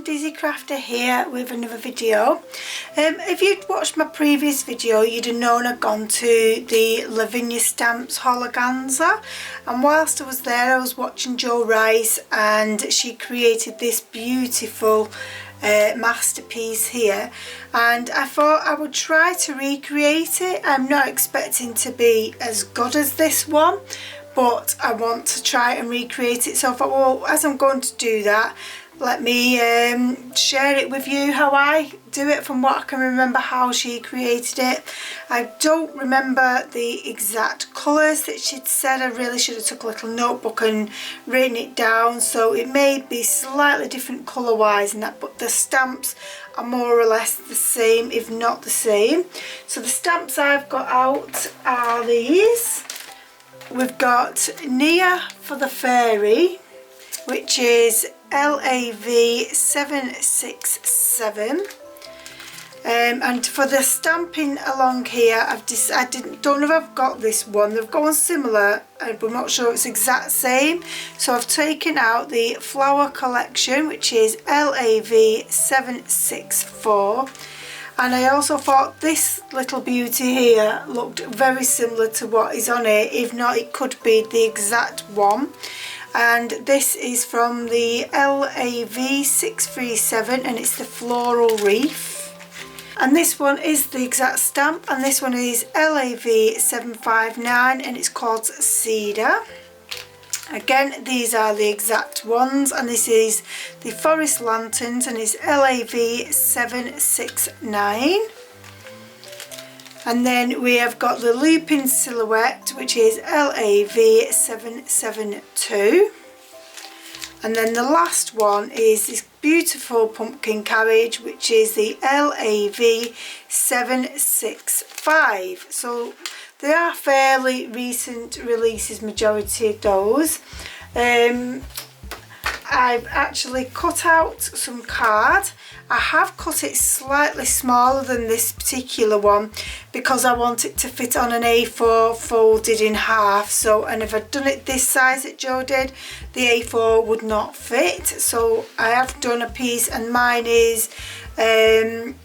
Dizzy Crafter here with another video. If you'd watched my previous video, you'd have known I'd gone to the Lavinia Stamps hologanza, and whilst I was there I was watching Jo Rice, and she created this beautiful masterpiece here, and I thought I would try to recreate it. I'm not expecting to be as good as this one, but I want to try and recreate it. So I thought, well, as I'm going to do that, let me share it with you how I do it from what I can remember how she created it. I don't remember the exact colours that she'd said. I really should have took a little notebook and written it down, so it may be slightly different colour wise and that, but the stamps are more or less the same, if not the same. So the stamps I've got out are these. We've got Nia for the Fairy, which is LAV 767, and for the stamping along here, don't know if I've got this one. They've got one similar, but I'm not sure it's exact same. So I've taken out the Flower Collection, which is LAV 764. And I also thought this little beauty here looked very similar to what is on it. If not, it could be the exact one. And this is from the LAV 637, and it's the Floral Reef. And this one is the exact stamp, and this one is LAV 759, and it's called Cedar. Again, these are the exact ones, and this is the Forest Lanterns, and it's LAV 769. And then we have got the Looping Silhouette, which is LAV 772. And then the last one is this beautiful pumpkin carriage, which is the LAV 765. So they are fairly recent releases, majority of those. I've actually cut out some card. I have cut it slightly smaller than this particular one because I want it to fit on an A4 folded in half. So, and if I'd done it this size that Jo did, the A4 would not fit. So I have done a piece, and mine is 10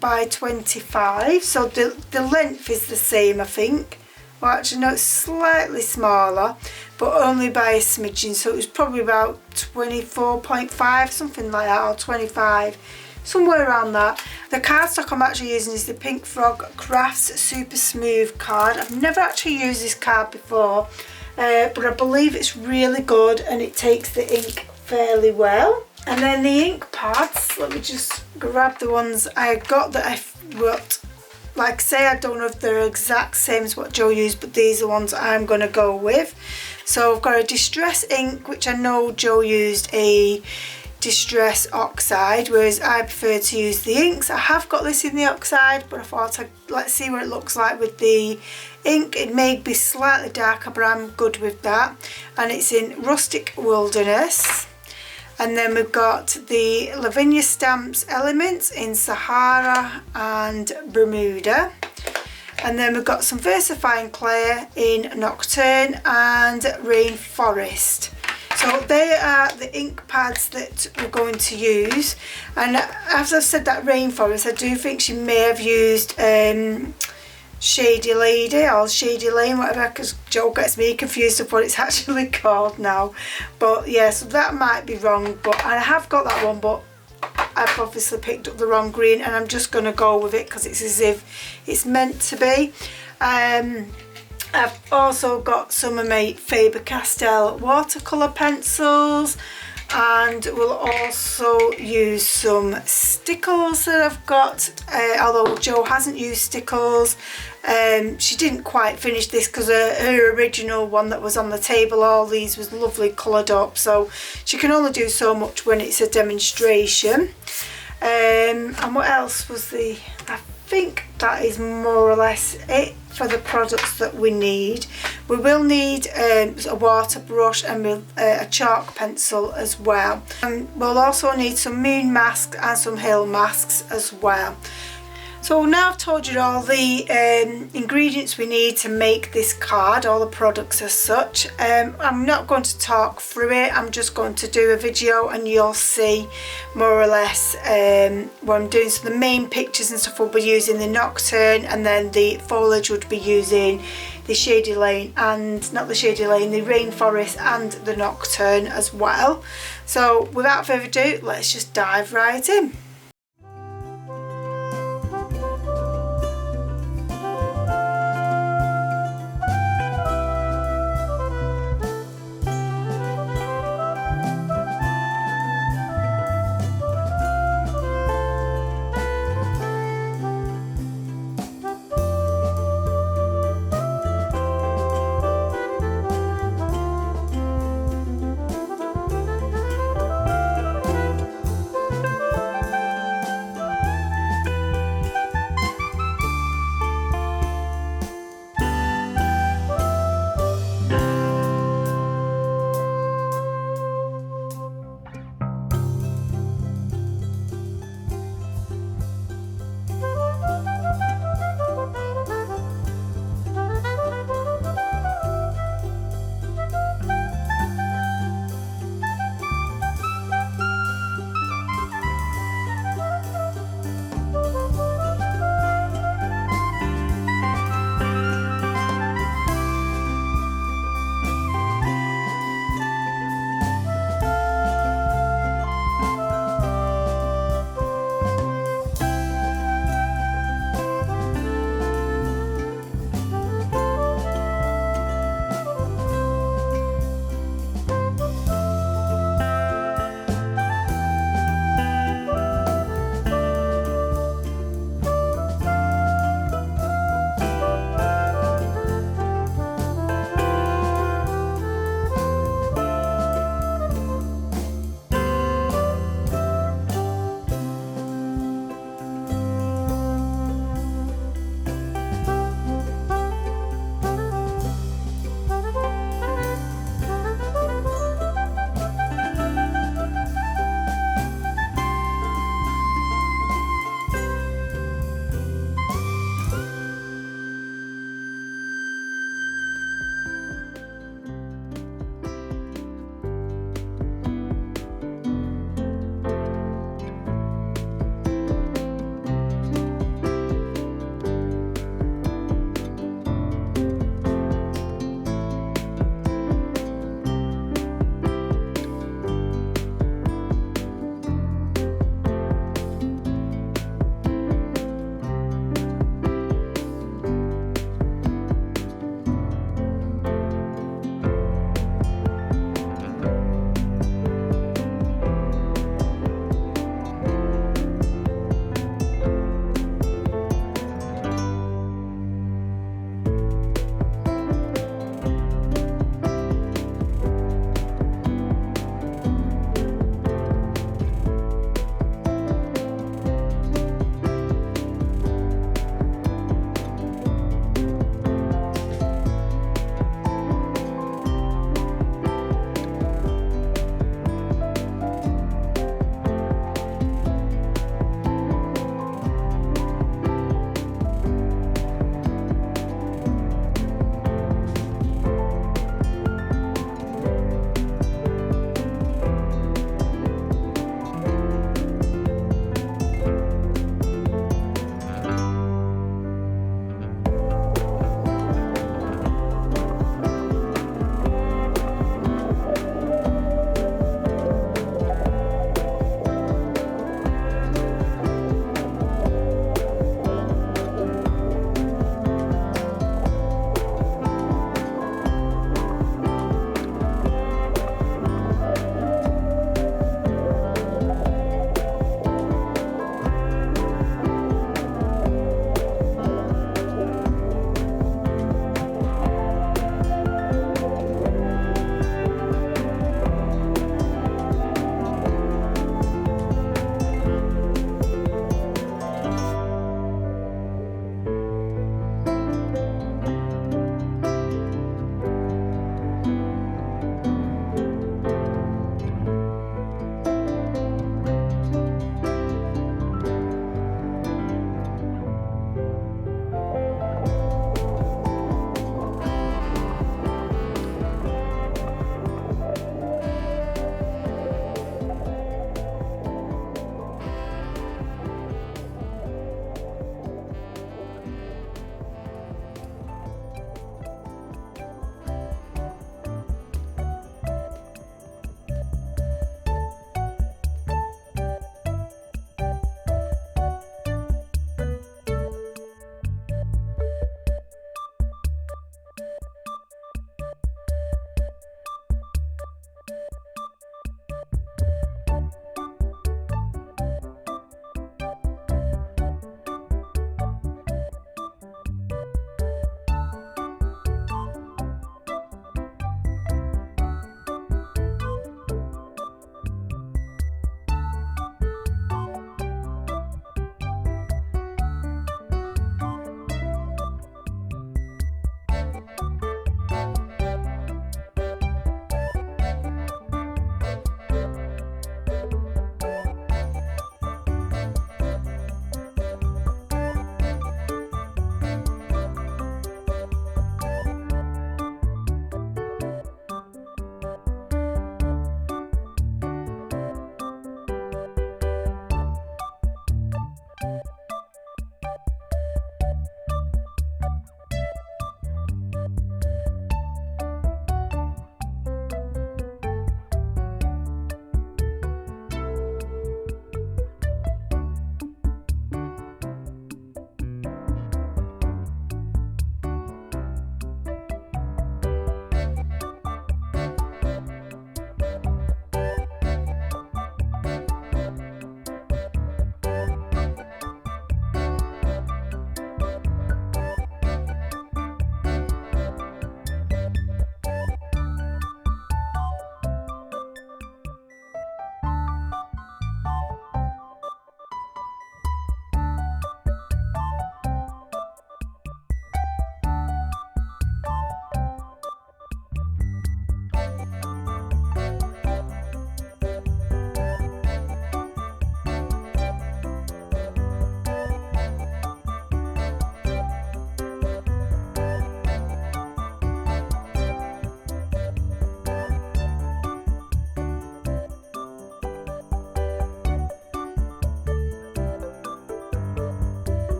by 25. So the length is the same, I think. Well, actually no, it's slightly smaller, but only by a smidgen, so it was probably about 24.5, something like that, or 25, somewhere around that. The cardstock I'm actually using is the Pink Frog Crafts Super Smooth card. I've never actually used this card before, but I believe it's really good and it takes the ink fairly well. And then the ink pads, let me just grab the ones I got that I wrote. Like I say, I don't know if they're exact same as what Jo used, but these are the ones I'm going to go with. So I've got a Distress ink, which I know Jo used a Distress Oxide, whereas I prefer to use the inks. I have got this in the Oxide, but I thought let's see what it looks like with the ink. It may be slightly darker, but I'm good with that. And it's in Rustic Wilderness. And then we've got the Lavinia Stamps Elements in Sahara and Bermuda. And then we've got some VersaFine Clay in Nocturne and Rainforest. So they are the ink pads that we're going to use. And as I've said, that Rainforest, I do think she may have used Shady Lady or Shady Lane, whatever, because Jo gets me confused of what it's actually called now. But yeah, so that might be wrong, but I have got that one, but I've obviously picked up the wrong green, and I'm just going to go with it because it's as if it's meant to be. I've also got some of my Faber-Castell watercolour pencils, and we'll also use some stickles that I've got, although Jo hasn't used stickles. She didn't quite finish this because her original one that was on the table, all these was lovely coloured up, so she can only do so much when it's a demonstration. And what else was I think that is more or less it for the products that we need. We will need a water brush and a chalk pencil as well. And we'll also need some moon masks and some hill masks as well. So now I've told you all the ingredients we need to make this card, all the products as such. I'm not going to talk through it, I'm just going to do a video and you'll see more or less what I'm doing. So the main pictures and stuff will be using the Nocturne, and then the foliage would be using the Shady Lane, and not the Shady Lane, the Rainforest and the Nocturne as well. So without further ado, let's just dive right in.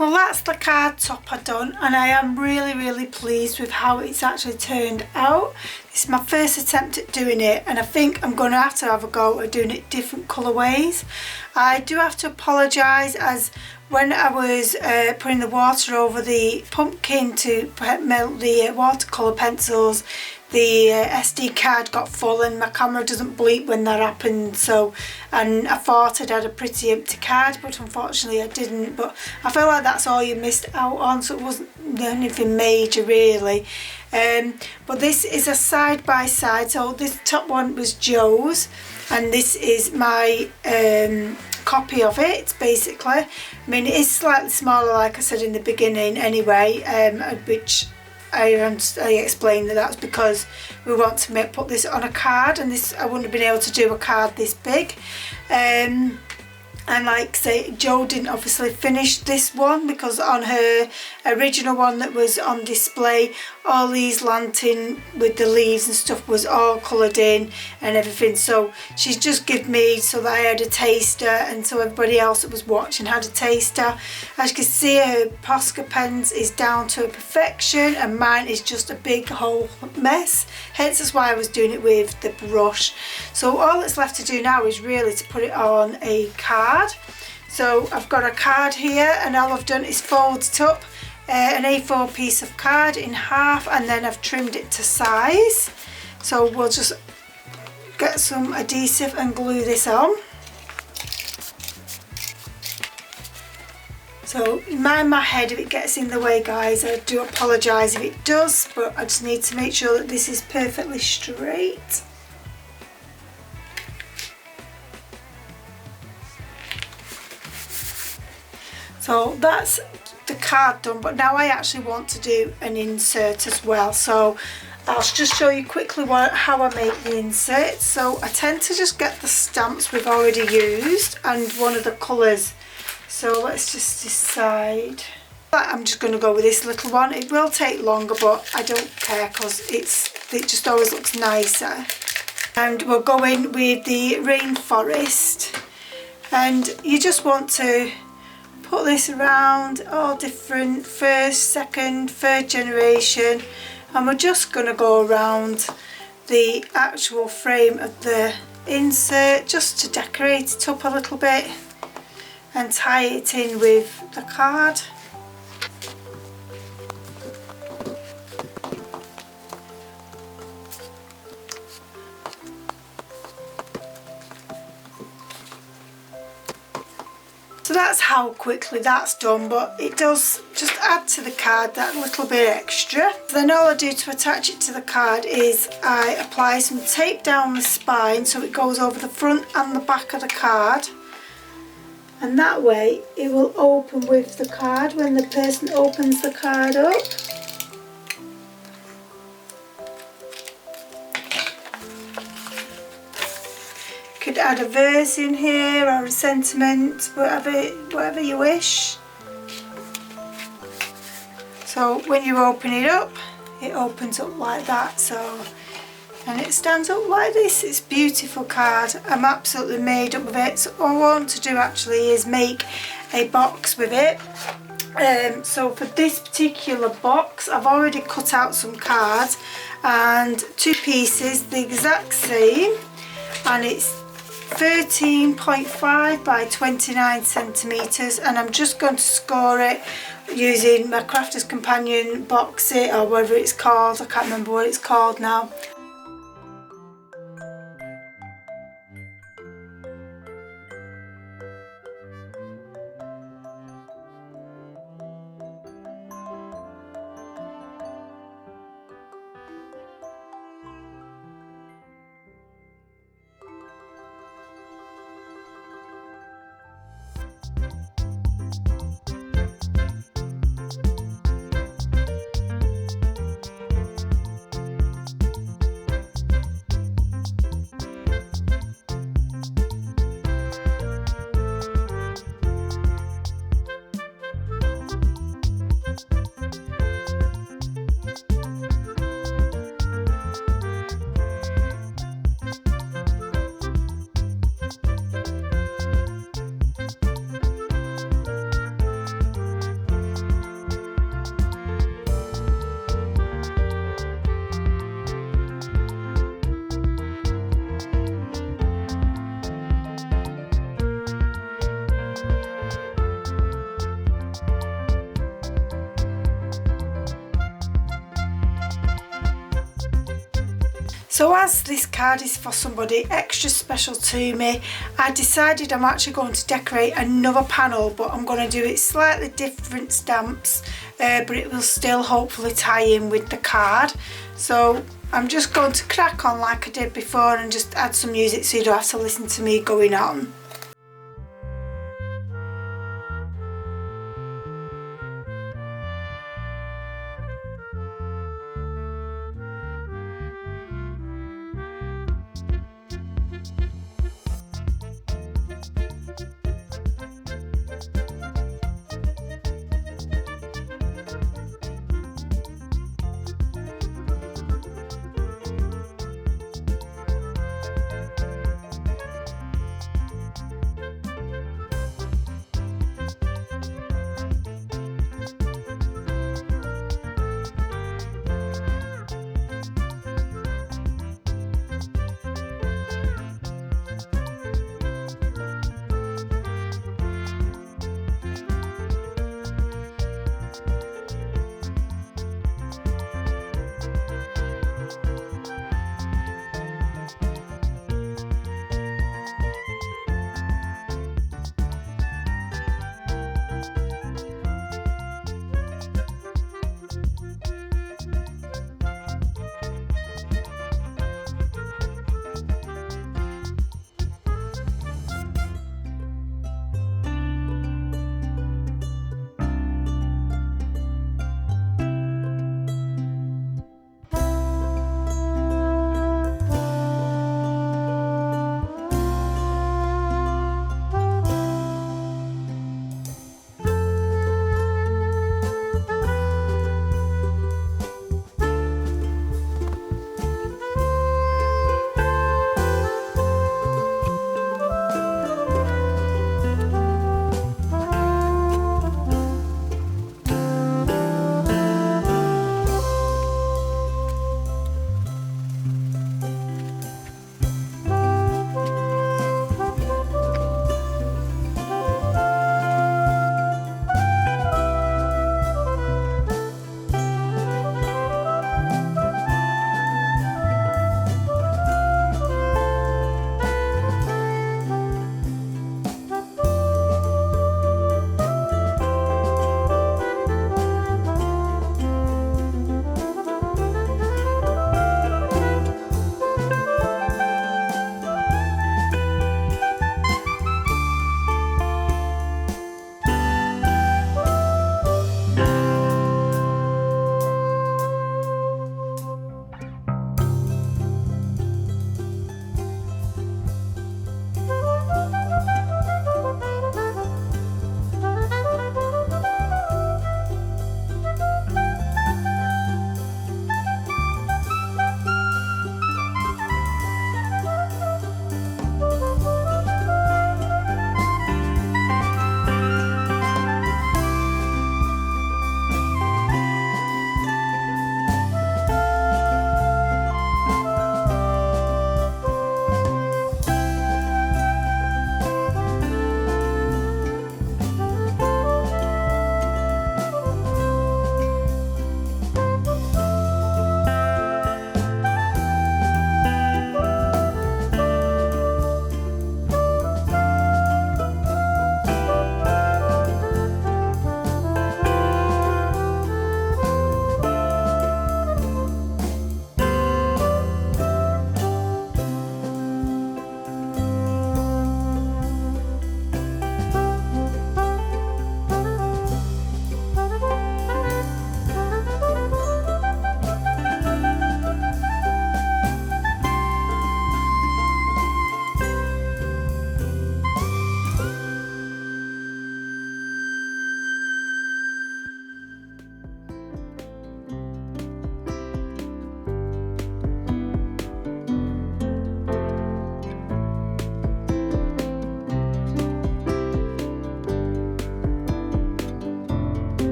Well, that's the card topper done, and I am really pleased with how it's actually turned out. It's my first attempt at doing it, and I think I'm going to have a go at doing it different colourways. I do have to apologise, as when I was putting the water over the pumpkin to melt the watercolour pencils, the SD card got full and my camera doesn't bleep when that happens, so, and I thought I'd had a pretty empty card, but unfortunately I didn't. But I feel like that's all you missed out on, so it wasn't anything major really. But this is a side by side, so this top one was Joe's and this is my copy of it basically. I mean, it is slightly smaller like I said in the beginning anyway, which I explained that's because we want to put this on a card, and this I wouldn't have been able to do a card this big. And like say, Jo didn't obviously finish this one because on her original one that was on display, all these lantern with the leaves and stuff was all coloured in and everything. So she's just given me so that I had a taster, and so everybody else that was watching had a taster. As you can see, her Posca pens is down to a perfection, and mine is just a big whole mess. Hence that's why I was doing it with the brush. So all that's left to do now is really to put it on a card. So I've got a card here, and all I've done is fold it up, an A4 piece of card in half, and then I've trimmed it to size. So we'll just get some adhesive and glue this on. So mind my head if it gets in the way, guys. I do apologise if it does, but I just need to make sure that this is perfectly straight. So that's the card done, but now I actually want to do an insert as well. So I'll just show you quickly how I make the insert. So I tend to just get the stamps we've already used and one of the colours. So let's just decide. I'm just going to go with this little one. It will take longer, but I don't care because it just always looks nicer. And we'll go in with the rainforest, and you just want to put this around all different first, second, third generation, and we're just going to go around the actual frame of the insert just to decorate it up a little bit and tie it in with the card. So that's how quickly that's done, but it does just add to the card that little bit extra. Then all I do to attach it to the card is I apply some tape down the spine so it goes over the front and the back of the card, and that way it will open with the card when the person opens the card up. Could add a verse in here or a sentiment, whatever you wish. So when you open it up, it opens up like that. So, and it stands up like this. It's a beautiful card. I'm absolutely made up with it. So all I want to do actually is make a box with it. So for this particular box, I've already cut out some cards and two pieces the exact same, and it's 13.5 by 29 centimetres, and I'm just going to score it using my Crafter's Companion box it, or whatever it's called. I can't remember what it's called now. So as this card is for somebody extra special to me, I decided I'm actually going to decorate another panel, but I'm going to do it slightly different stamps, but it will still hopefully tie in with the card. So I'm just going to crack on like I did before and just add some music so you don't have to listen to me going on.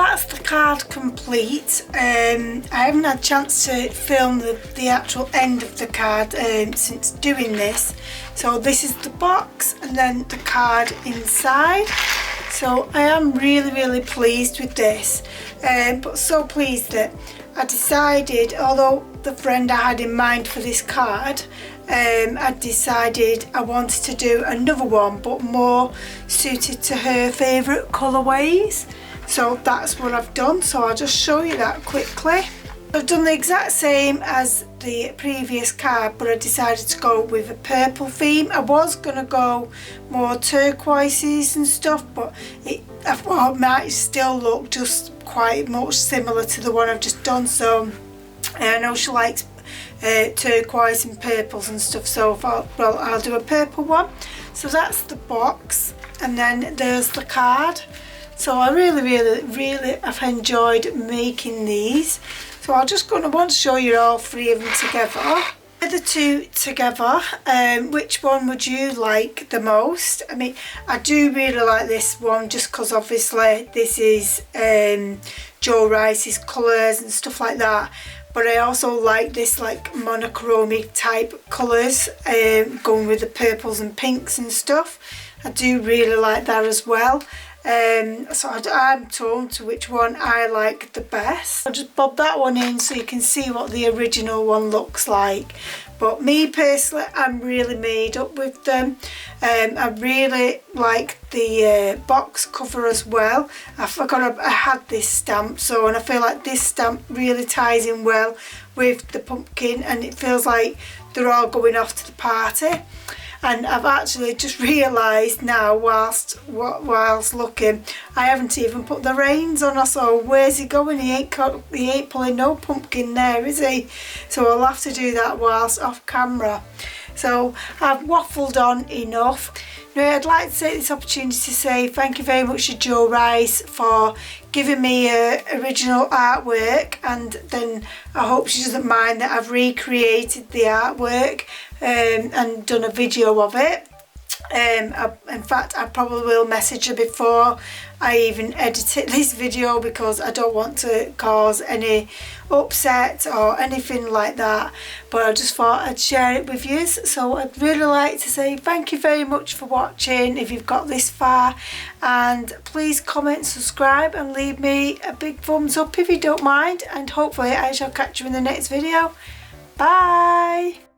that's the card complete. I haven't had a chance to film the actual end of the card since doing this. So this is the box and then the card inside. So I am really pleased with this, but so pleased that I decided, although the friend I had in mind for this card, I decided I wanted to do another one but more suited to her favourite colourways. So that's what I've done, so I'll just show you that quickly. I've done the exact same as the previous card, but I decided to go with a purple theme. I was going to go more turquoises and stuff, but I thought it might still look just quite much similar to the one I've just done. So I know she likes turquoise and purples and stuff, so I thought, well, I'll do a purple one. So that's the box, and then there's the card. So I really have enjoyed making these. So I'm just going to want to show you all three of them together. The two together, which one would you like the most? I mean, I do really like this one just because obviously this is Joe Rice's colours and stuff like that. But I also like this like monochromic type colours, going with the purples and pinks and stuff. I do really like that as well. So I'm torn to which one I like the best. I'll just bob that one in so you can see what the original one looks like. But me personally, I'm really made up with them. I really like the box cover as well. I forgot I had this stamp, and I feel like this stamp really ties in well with the pumpkin, and it feels like they're all going off to the party. And I've actually just realised now whilst looking, I haven't even put the reins on, so where's he going? He ain't pulling no pumpkin there, is he? So I'll have to do that whilst off camera. So I've waffled on enough. Now I'd like to take this opportunity to say thank you very much to Joe Rice for giving me original artwork, and then I hope she doesn't mind that I've recreated the artwork and done a video of it. In fact, I probably will message her before I even edit this video, because I don't want to cause any upset or anything like that, but I just thought I'd share it with you. So I'd really like to say thank you very much for watching if you've got this far, and please comment, subscribe and leave me a big thumbs up if you don't mind, and hopefully I shall catch you in the next video. Bye.